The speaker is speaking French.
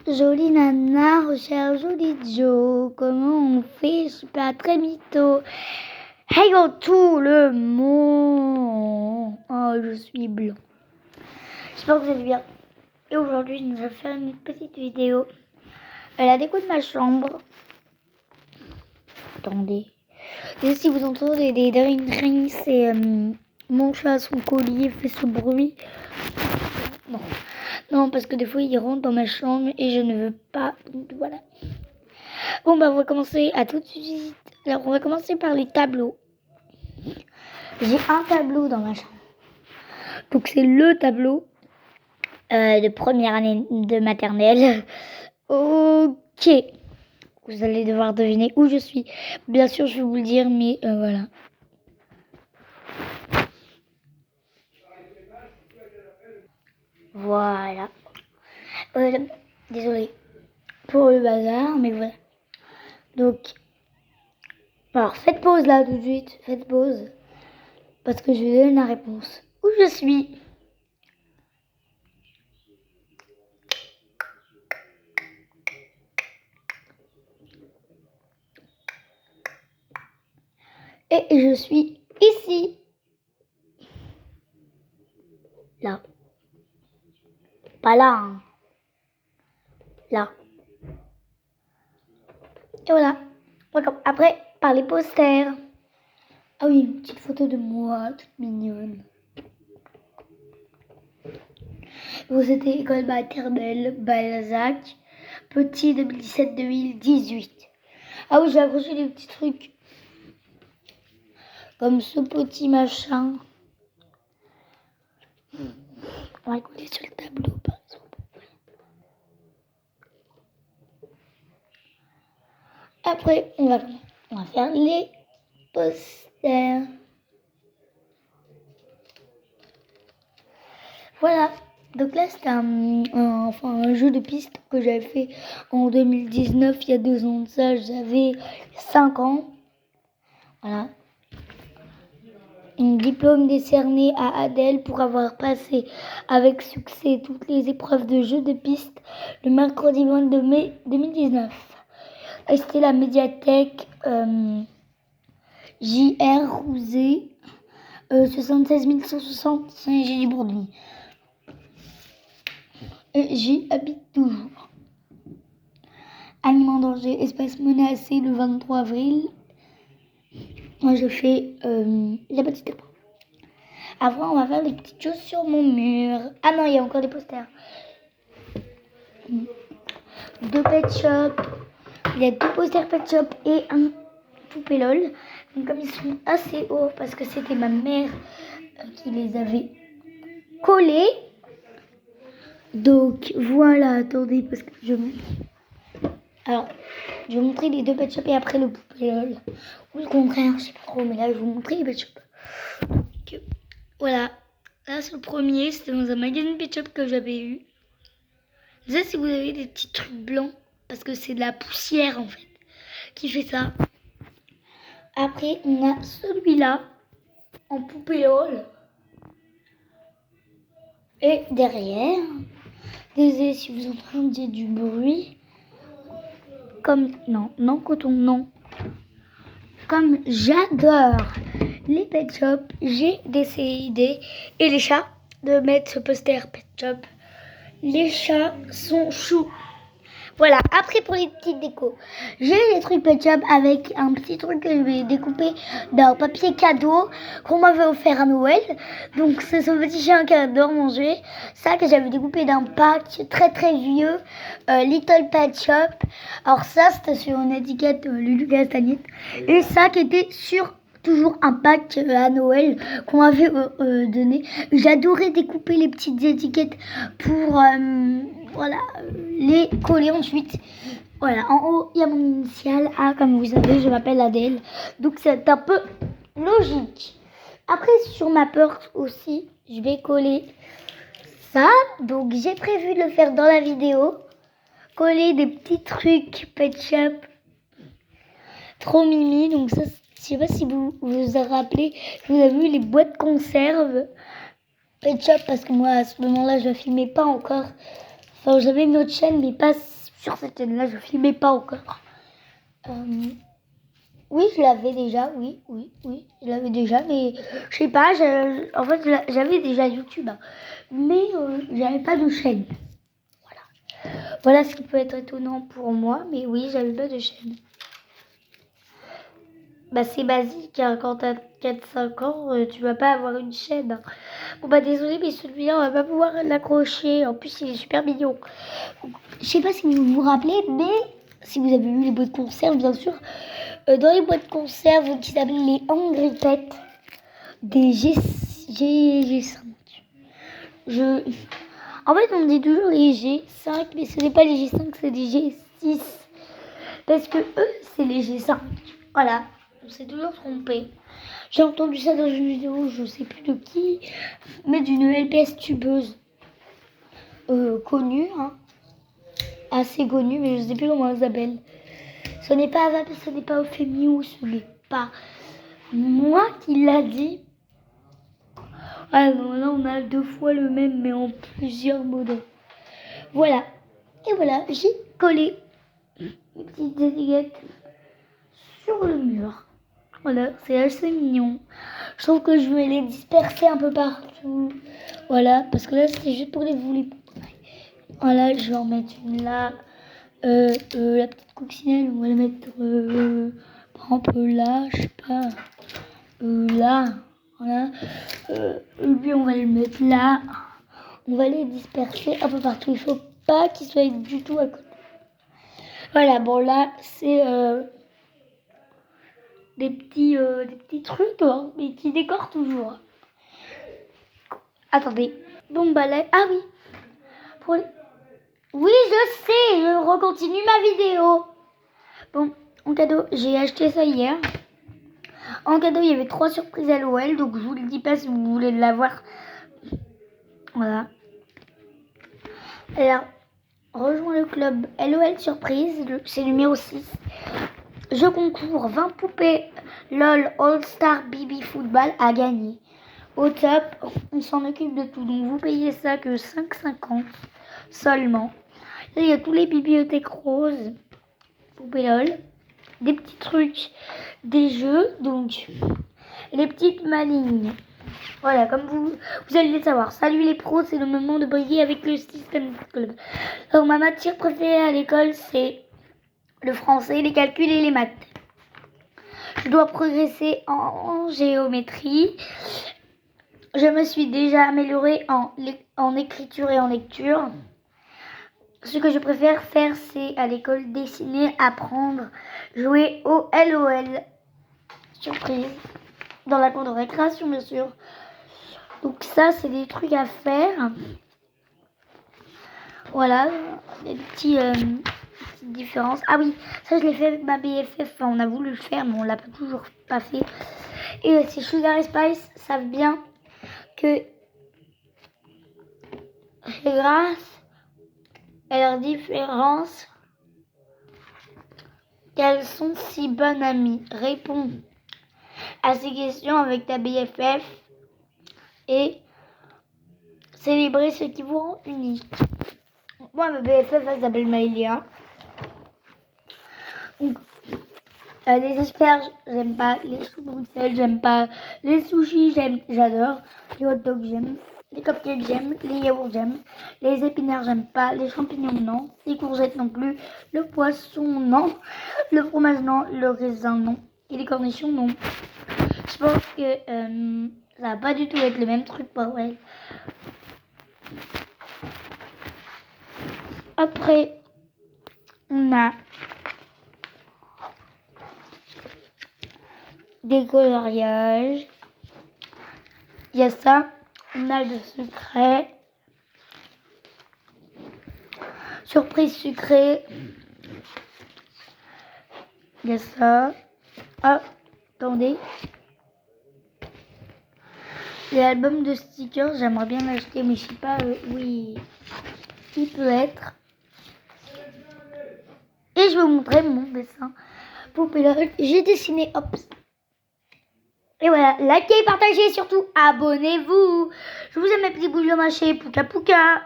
Jolie nana recherche joli Joe. Comment on fait? Super, très mytho. Hello tout le monde. Oh, je suis blanc. J'espère que vous allez bien. Et aujourd'hui, je nous vais faire une petite vidéo. La déco de ma chambre. Attendez. Et si vous entendez des dring, c'est mon chat, son collier fait ce bruit. Non, parce que des fois, il rentre dans ma chambre et je ne veux pas. Voilà. Bon, bah, on va commencer à tout de suite. Alors, on va commencer par les tableaux. J'ai un tableau dans ma chambre. Donc, c'est le tableau de première année de maternelle. Ok. Vous allez devoir deviner où je suis. Bien sûr, je vais vous le dire, mais voilà. Voilà. Désolée pour le bazar, mais voilà. Donc, alors faites pause là tout de suite. Faites pause. Parce que je vais donner la réponse. Où je suis? Et je suis ici. Là. Pas là. Hein. Là. Et voilà. Après, par les posters. Ah oui, une petite photo de moi, toute mignonne. Vous êtes école maternelle Balzac, petit 2017-2018. Ah oui, j'ai accroché des petits trucs. Comme ce petit machin. On va coller sur le tableau, par exemple. Après, on va faire les posters. Voilà. Donc là, c'était un jeu de piste que j'avais fait en 2019, il y a 2 ans de ça. J'avais 5 ans. Voilà. Un diplôme décerné à Adèle pour avoir passé avec succès toutes les épreuves de jeu de piste le mercredi 22 mai 2019. Et c'était la médiathèque JR Rouzé 76 160 Saint-Gély-Bourdon. Et j'y habite toujours. Aliment en danger, espèce menacée le 23 avril. Moi je fais la petite épreuve. Après on va faire des petites choses sur mon mur. Ah non, il y a encore des posters. 2 pet shop. Il y a 2 posters pet shop et un poupée LOL. Donc comme ils sont assez hauts parce que c'était ma mère qui les avait collés. Donc voilà, attendez parce que alors, je vais vous montrer les 2 pet shop et après le poupée LOL. Ou le contraire, je sais pas trop, mais là je vais vous montrer les pet shop. Donc voilà, là c'est le premier, c'était dans un magasin pet shop que j'avais eu. Ça, si vous avez des petits trucs blancs, parce que c'est de la poussière en fait, qui fait ça. Après, on a celui-là, en poupée LOL. Et derrière, désolé si vous entendez du bruit. Comme, non, coton, non. Comme j'adore les pet shops, j'ai décidé, et les chats, de mettre ce poster pet shop. Les chats sont choux. Voilà, après pour les petites décos, j'ai les trucs pet shop avec un petit truc que je vais découper d'un papier cadeau qu'on m'avait offert à Noël. Donc c'est ce petit chien qui adore manger. Ça que j'avais découpé d'un pack très très vieux, Little Pet Shop. Alors ça c'était sur une étiquette Lulu Castagnette. Et ça qui était sur toujours un pack à Noël qu'on m'avait donné. J'adorais découper les petites étiquettes pour voilà, les coller ensuite. Voilà, en haut, il y a mon initiale. A, comme vous savez, je m'appelle Adèle. Donc, c'est un peu logique. Après, sur ma porte aussi, je vais coller ça. Donc, j'ai prévu de le faire dans la vidéo. Coller des petits trucs Pet Shop. Trop mimi. Donc, ça, je sais pas si vous vous rappelez. Je vous avez vu les boîtes conserve Pet Shop. Parce que moi, à ce moment-là, je ne filmais pas encore. Enfin, j'avais une autre chaîne, mais pas sur cette chaîne-là, je filmais pas encore. Oui, je l'avais déjà, oui, je l'avais déjà, mais je sais pas, en fait, j'avais déjà YouTube, hein, mais j'avais pas de chaîne. Voilà ce qui peut être étonnant pour moi, mais oui, j'avais pas de chaîne. Bah, c'est basique, hein, quand t'as 4-5 ans, tu vas pas avoir une chaîne. Hein. Bon, bah, désolé, mais celui-là, on va pas pouvoir l'accrocher. En plus, il est super mignon. Je sais pas si vous vous rappelez, mais si vous avez vu les boîtes de conserve, bien sûr, dans les boîtes de conserve qui s'appellent les Angry Pets, des G5. En fait, on dit toujours les G5, mais ce n'est pas les G5, c'est des G6. Parce que eux, c'est les G5. Voilà, on s'est toujours trompé. J'ai entendu ça dans une vidéo, je sais plus de qui, mais d'une LPS tubeuse connue, hein, assez connue, mais je sais plus comment elle s'appelle. Ce n'est pas Avap, ce n'est pas Euphémio, ce n'est pas moi qui l'a dit. Ah non, là on a 2 fois le même, mais en plusieurs modèles. Voilà. Et voilà, j'ai collé mes petites étiquettes sur le mur. Voilà, c'est assez mignon. Je trouve que je vais les disperser un peu partout. Voilà, parce que là c'était juste pour vous les montrer. Voilà, je vais en mettre une là. La petite coccinelle, on va la mettre par exemple là, je sais pas. Là. Voilà. Lui, on va le mettre là. On va les disperser un peu partout. Il faut pas qu'ils soient du tout à côté. Voilà, bon là, c'est des petits trucs, hein, mais qui décorent toujours. Attendez. Bon, bah là, ah oui. Oui, je sais, je recontinue ma vidéo. Bon, en cadeau, j'ai acheté ça hier. En cadeau, il y avait 3 surprises LOL, donc je vous le dis pas si vous voulez l'avoir. Voilà. Alors, rejoins le club LOL Surprise, c'est numéro 6. Je concours 20 poupées LOL All-Star BB Football à gagner. Au top, on s'en occupe de tout. Donc vous payez ça que 5,50 seulement. Là, il y a tous les bibliothèques roses, poupées LOL, des petits trucs, des jeux, donc les petites malignes. Voilà, comme vous allez le savoir. Salut les pros, c'est le moment de briller avec le système club. Alors ma matière préférée à l'école, c'est le français, les calculs et les maths. Je dois progresser en géométrie. Je me suis déjà améliorée en écriture et en lecture. Ce que je préfère faire, c'est à l'école dessiner, apprendre, jouer au LOL. Surprise. Dans la cour de récréation, bien sûr. Donc ça, c'est des trucs à faire. Voilà, des petites différences. Ah oui, ça je l'ai fait avec ma BFF. Enfin, on a voulu le faire, mais on l'a toujours pas fait. Et ces Sugar et Spice savent bien que c'est grâce à leur différence qu'elles sont si bonnes amies. Réponds à ces questions avec ta BFF et célébrer ce qui vous rend unique. Moi, ma BFF, elle s'appelle Maëlia. Les asperges, j'aime pas. Les choux Bruxelles, j'aime pas. Les sushis, j'adore. Les hot dogs, j'aime. Les cupcakes, j'aime. Les yaourts, j'aime. Les épinards, j'aime pas. Les champignons, non. Les courgettes, non plus. Le poisson, non. Le fromage, non. Le raisin, non. Et les cornichons, non. Je pense que ça va pas du tout être le même truc pour elle. Après, on a des coloriages. Il y a ça. On a le secret. Surprise sucrée. Il y a ça. Ah, attendez. L'album de stickers, j'aimerais bien l'acheter, mais je sais pas où il peut être. Et je vais vous montrer mon dessin. Poupée LOL. J'ai dessiné, hop. Et voilà, likez, partagez et surtout abonnez-vous. Je vous aime mes petits bouillons mâchés, pouka pouka.